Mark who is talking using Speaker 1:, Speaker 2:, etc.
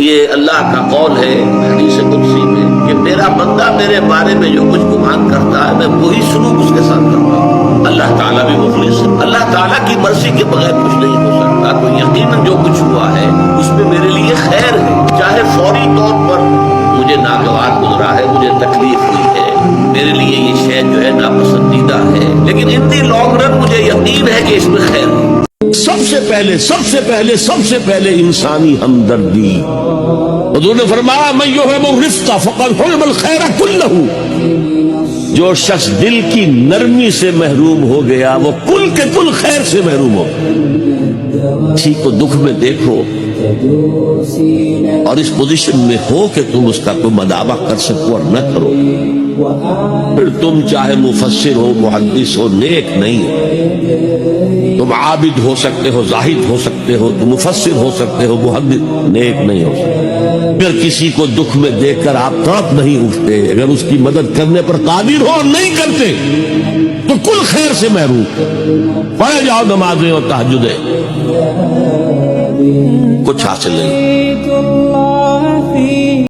Speaker 1: یہ اللہ کا قول ہے حدیث قدسی میں کہ میرا بندہ میرے بارے میں جو کچھ گمان کرتا ہے میں وہی سلوک اس کے ساتھ کرتا ہوں۔ اللہ تعالیٰ بھی مخلص ہے، اللہ تعالیٰ کی مرضی کے بغیر کچھ نہیں ہو سکتا، تو یقیناً جو کچھ ہوا ہے اس میں میرے لیے خیر ہے، چاہے فوری طور پر مجھے ناگوار گزرا ہے، مجھے تکلیف ہوئی ہے، میرے لیے یہ شے جو ہے ناپسندیدہ ہے، لیکن ان دی لانگ رن مجھے یقین ہے کہ اس میں خیر ہے۔ سب سے پہلے انسانی ہمدردی۔ حضور نے فرمایا من یحب الرفق فقد حرم الخیر کلہ، جو شخص دل کی نرمی سے محروم ہو گیا وہ کل کے کل خیر سے محروم ہو۔ کسی کو دکھ میں دیکھو اور اس پوزیشن میں ہو کہ تم اس کا کوئی مداوع کر سکو اور نہ کرو، پھر تم چاہے مفسر ہو، محدث ہو، نیک نہیں ہو۔ تم عابد ہو سکتے ہو، زاہد ہو سکتے ہو، تم مفسر ہو سکتے ہو، محدث، نیک نہیں ہو سکتے۔ اگر کسی کو دکھ میں دیکھ کر آپ کانپ نہیں اٹھتے، اگر اس کی مدد کرنے پر قادر ہو اور نہیں کرتے تو کل خیر سے محروم۔ پڑھے جاؤ نمازیں اور تہجدیں، کچھ حاصل نہیں۔